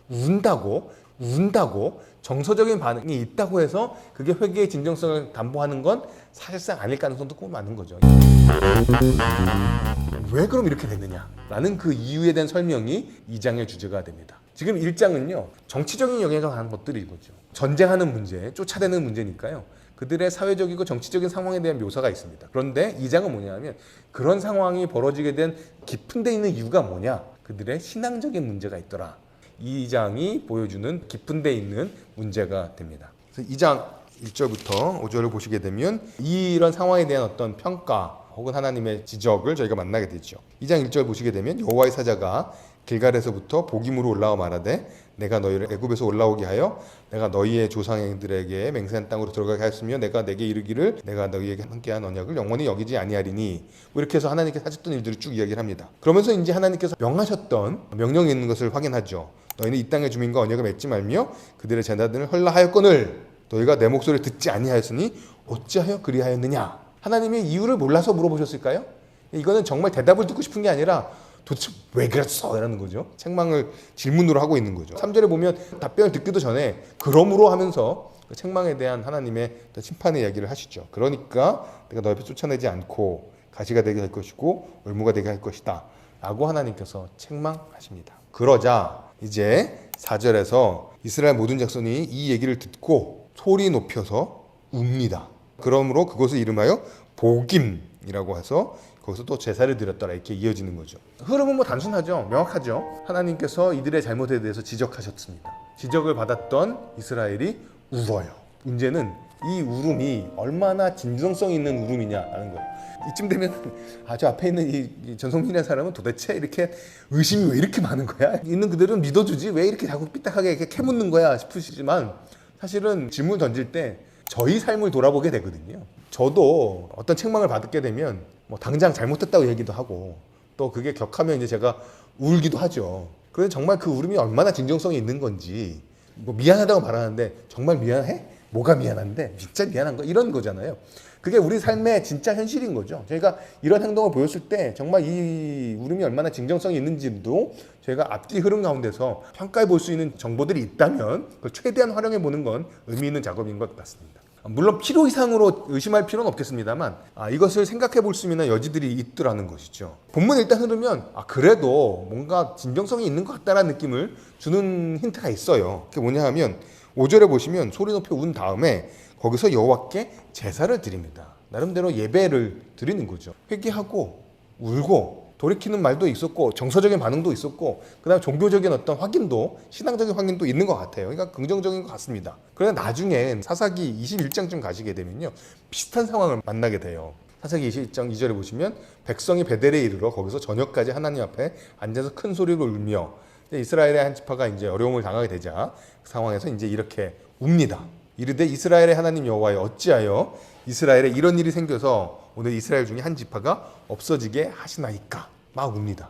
운다고 정서적인 반응이 있다고 해서 그게 회개의 진정성을 담보하는 건 사실상 아닐 가능성도 꼭 많은 거죠. 왜 그럼 이렇게 됐느냐? 라는 그 이유에 대한 설명이 2장의 주제가 됩니다. 지금 1장은요, 정치적인 영향을 하는 것들이 이거죠. 전쟁하는 문제, 쫓아내는 문제니까요. 그들의 사회적이고 정치적인 상황에 대한 묘사가 있습니다. 그런데 2장은 뭐냐면 그런 상황이 벌어지게 된 깊은 데 있는 이유가 뭐냐? 그들의 신앙적인 문제가 있더라. 2장이 보여주는 깊은 데 있는 문제가 됩니다. 그래서 2장 1절부터 5절을 보시게 되면 이런 상황에 대한 어떤 평가 혹은 하나님의 지적을 저희가 만나게 되죠. 2장 1절 보시게 되면 여호와의 사자가 길갈에서부터 복임으로 올라와 말하되 내가 너희를 애굽에서 올라오게 하여 내가 너희의 조상들에게 맹세한 땅으로 들어가게 하였으며 내가 내게 이르기를 내가 너희에게 함께한 언약을 영원히 여기지 아니하리니 뭐 이렇게 해서 하나님께서 하셨던 일들을 쭉 이야기를 합니다. 그러면서 이제 하나님께서 명하셨던 명령이 있는 것을 확인하죠. 너희는 이 땅의 주민과 언약을 맺지 말며 그들의 제사들을 헐라하였거늘 너희가 내 목소리를 듣지 아니하였으니 어찌하여 그리하였느냐. 하나님의 이유를 몰라서 물어보셨을까요? 이거는 정말 대답을 듣고 싶은 게 아니라 도대체 왜 그랬어? 라는 거죠. 책망을 질문으로 하고 있는 거죠. 3절에 보면 답변을 듣기도 전에 그러므로 하면서 그 책망에 대한 하나님의 심판의 이야기를 하시죠. 그러니까 내가 너희 앞에 쫓아내지 않고 가시가 되게 할 것이고 올무가 되게 할 것이다 라고 하나님께서 책망하십니다. 그러자 이제 4절에서 이스라엘 모든 자손이 이 얘기를 듣고 소리 높여서 웁니다. 그러므로 그것을 이름하여 복임이라고 해서 거기서 또 제사를 드렸더라 이렇게 이어지는 거죠. 흐름은 뭐 단순하죠. 명확하죠. 하나님께서 이들의 잘못에 대해서 지적하셨습니다. 지적을 받았던 이스라엘이 울어요. 문제는 이 울음이 얼마나 진정성 있는 울음이냐라는 거예요. 이쯤 되면 저 앞에 있는 이 전성민의 사람은 도대체 이렇게 의심이 왜 이렇게 많은 거야? 있는 그들은 믿어주지 왜 이렇게 자꾸 삐딱하게 이렇게 캐묻는 거야 싶으시지만 사실은 질문 던질 때 저희 삶을 돌아보게 되거든요. 저도 어떤 책망을 받게 되면 뭐 당장 잘못했다고 얘기도 하고 또 그게 격하면 이제 제가 울기도 하죠. 그런데 정말 그 울음이 얼마나 진정성이 있는 건지 뭐 미안하다고 말하는데 정말 미안해? 뭐가 미안한데? 진짜 미안한 거? 이런 거잖아요. 그게 우리 삶의 진짜 현실인 거죠. 저희가 이런 행동을 보였을 때 정말 이 울음이 얼마나 진정성이 있는지도 저희가 앞뒤 흐름 가운데서 평가해 볼 수 있는 정보들이 있다면 그걸 최대한 활용해 보는 건 의미 있는 작업인 것 같습니다. 물론 필요 이상으로 의심할 필요는 없겠습니다만 이것을 생각해 볼 수 있는 여지들이 있더라는 것이죠. 본문 일단 흐르면 그래도 뭔가 진정성이 있는 것 같다라는 느낌을 주는 힌트가 있어요. 그게 뭐냐 하면 5절에 보시면 소리 높여 운 다음에 거기서 여호와께 제사를 드립니다. 나름대로 예배를 드리는 거죠. 회개하고 울고 돌이키는 말도 있었고 정서적인 반응도 있었고 그다음에 종교적인 어떤 확인도 신앙적인 확인도 있는 것 같아요. 그러니까 긍정적인 것 같습니다. 그런데 나중에 사사기 21장쯤 가시게 되면요. 비슷한 상황을 만나게 돼요. 사사기 21장 2절에 보시면 백성이 베델에 이르러 거기서 저녁까지 하나님 앞에 앉아서 큰 소리로 울며 이스라엘의 한 지파가 이제 어려움을 당하게 되자 그 상황에서 이제 이렇게 웁니다. 이르되 이스라엘의 하나님 여호와여 어찌하여 이스라엘에 이런 일이 생겨서 오늘 이스라엘 중에 한 지파가 없어지게 하시나이까 막 웁니다.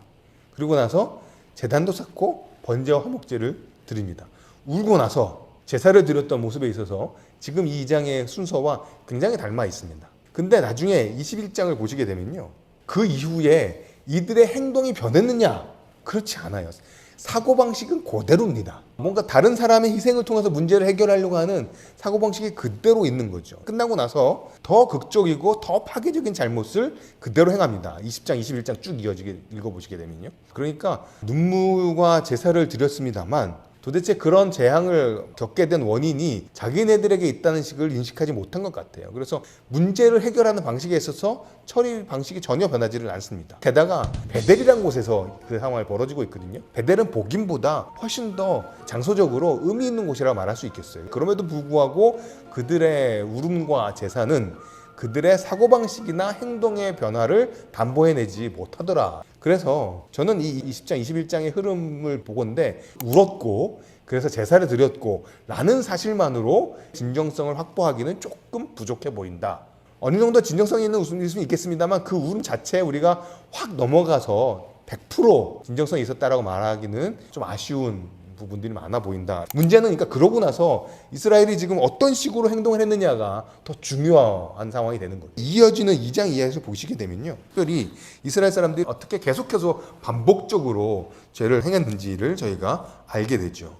그리고 나서 제단도 쌓고 번제와 화목제를 드립니다. 울고 나서 제사를 드렸던 모습에 있어서 지금 이 2장의 순서와 굉장히 닮아 있습니다. 근데 나중에 21장을 보시게 되면요. 그 이후에 이들의 행동이 변했느냐? 그렇지 않아요. 사고방식은 그대로입니다. 뭔가 다른 사람의 희생을 통해서 문제를 해결하려고 하는 사고방식이 그대로 있는 거죠. 끝나고 나서 더 극적이고 더 파괴적인 잘못을 그대로 행합니다. 20장, 21장 쭉 이어지게 읽어보시게 되면요. 그러니까 눈물과 제사를 드렸습니다만 도대체 그런 재앙을 겪게 된 원인이 자기네들에게 있다는 식을 인식하지 못한 것 같아요. 그래서 문제를 해결하는 방식에 있어서 처리 방식이 전혀 변하지를 않습니다. 게다가 베델이라는 곳에서 그 상황이 벌어지고 있거든요. 베델은 복임보다 훨씬 더 장소적으로 의미 있는 곳이라고 말할 수 있겠어요. 그럼에도 불구하고 그들의 울음과 제사는 그들의 사고방식이나 행동의 변화를 담보해내지 못하더라. 그래서 저는 이 20장, 21장의 흐름을 보건대 울었고 그래서 제사를 드렸고 라는 사실만으로 진정성을 확보하기는 조금 부족해 보인다. 어느 정도 진정성이 있는 웃음이 있겠습니다만 그 울음 자체에 우리가 확 넘어가서 100% 진정성이 있었다라고 말하기는 좀 아쉬운 부분들이 많아 보인다. 문제는 그러니까 그러고 나서 이스라엘이 지금 어떤 식으로 행동을 했느냐가 더 중요한 상황이 되는 거예요. 이어지는 2장 이하에서 보시게 되면요, 특별히 이스라엘 사람들이 어떻게 계속해서 반복적으로 죄를 행했는지를 저희가 알게 되죠.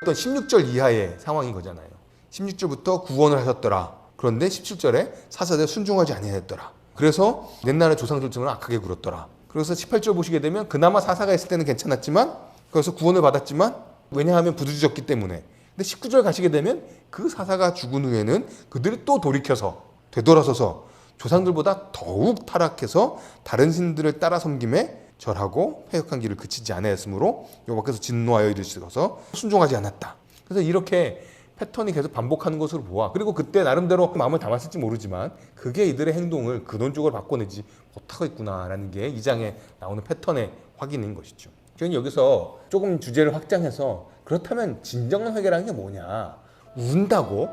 어떤 16절 이하의 상황인 거잖아요. 16절부터 구원을 하셨더라. 그런데 17절에 사사들에 순종하지 아니하였더라. 그래서 옛날의 조상들처럼 악하게 굴었더라. 그래서 18절 보시게 되면 그나마 사사가 있을 때는 괜찮았지만 그래서 구원을 받았지만 왜냐하면 부두졌기 때문에. 근데 19절 가시게 되면 그 사사가 죽은 후에는 그들이 또 돌이켜서 되돌아서서 조상들보다 더욱 타락해서 다른 신들을 따라 섬김에 절하고 회역한 길을 그치지 아니하였으므로 여호와께서 진노하여 이르시어서 순종하지 않았다. 그래서 이렇게 패턴이 계속 반복하는 것으로 보아. 그리고 그때 나름대로 마음을 담았을지 모르지만 그게 이들의 행동을 근원적으로 바꿔내지 못하고 있구나라는 게 이 장에 나오는 패턴의 확인인 것이죠. 저는 여기서 조금 주제를 확장해서 그렇다면 진정한 회개라는 게 뭐냐? 운다고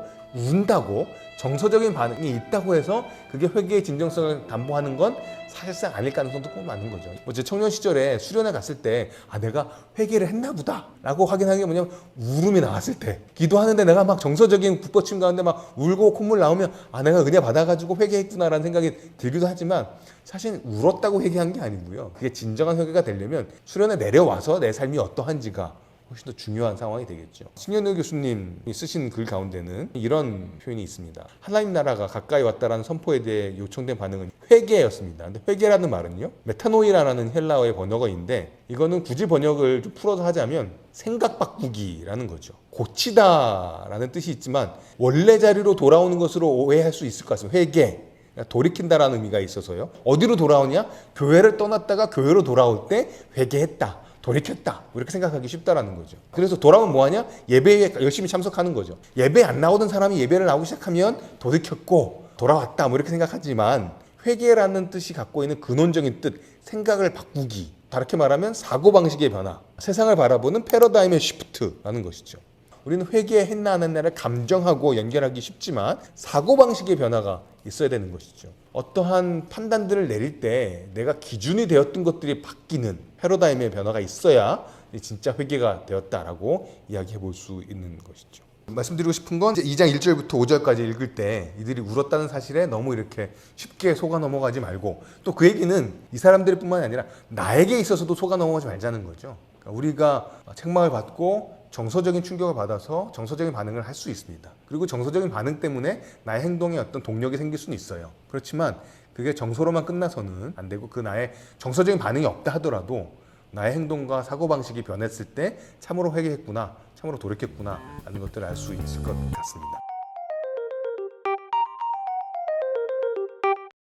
정서적인 반응이 있다고 해서 그게 회개의 진정성을 담보하는 건 사실상 아닐 가능성도 꼭 많은 거죠. 제 청년 시절에 수련회 갔을 때 내가 회개를 했나 보다 라고 확인하는 게 뭐냐면 울음이 나왔을 때, 기도하는데 내가 막 정서적인 북받침 가운데 막 울고 콧물 나오면 내가 은혜 받아가지고 회개했구나 라는 생각이 들기도 하지만 사실 울었다고 회개한 게 아니고요. 그게 진정한 회개가 되려면 수련회 내려와서 내 삶이 어떠한지가 훨씬 더 중요한 상황이 되겠죠. 신현우 교수님이 쓰신 글 가운데는 이런 표현이 있습니다. 하나님 나라가 가까이 왔다라는 선포에 대해 요청된 반응은 회개였습니다. 근데 회개라는 말은요, 메타노이라는 헬라어의 번역어인데 이거는 굳이 번역을 좀 풀어서 하자면 생각 바꾸기라는 거죠. 고치다라는 뜻이 있지만 원래 자리로 돌아오는 것으로 오해할 수 있을 것 같습니다. 회개. 돌이킨다라는 의미가 있어서요. 어디로 돌아오냐? 교회를 떠났다가 교회로 돌아올 때 회개했다. 돌이켰다. 이렇게 생각하기 쉽다라는 거죠. 그래서 돌아오면 뭐하냐? 예배에 열심히 참석하는 거죠. 예배 안 나오던 사람이 예배를 나오기 시작하면 돌이켰고 돌아왔다. 이렇게 생각하지만 회개라는 뜻이 갖고 있는 근원적인 뜻, 생각을 바꾸기. 다르게 말하면 사고방식의 변화, 세상을 바라보는 패러다임의 시프트라는 것이죠. 우리는 회개했나 안 했나를 감정하고 연결하기 쉽지만 사고방식의 변화가 있어야 되는 것이죠. 어떠한 판단들을 내릴 때 내가 기준이 되었던 것들이 바뀌는 패러다임의 변화가 있어야 진짜 회개가 되었다라고 이야기해 볼 수 있는 것이죠. 말씀드리고 싶은 건 2장 1절부터 5절까지 읽을 때 이들이 울었다는 사실에 너무 이렇게 쉽게 속아 넘어가지 말고, 또 그 얘기는 이 사람들 뿐만 아니라 나에게 있어서도 속아 넘어가지 말자는 거죠. 그러니까 우리가 책망을 받고 정서적인 충격을 받아서 정서적인 반응을 할 수 있습니다. 그리고 정서적인 반응 때문에 나의 행동에 어떤 동력이 생길 수는 있어요. 그렇지만 그게 정서로만 끝나서는 안 되고, 그 나의 정서적인 반응이 없다 하더라도 나의 행동과 사고방식이 변했을 때 참으로 회개했구나, 참으로 돌이켰구나 라는 것들을 알 수 있을 것 같습니다.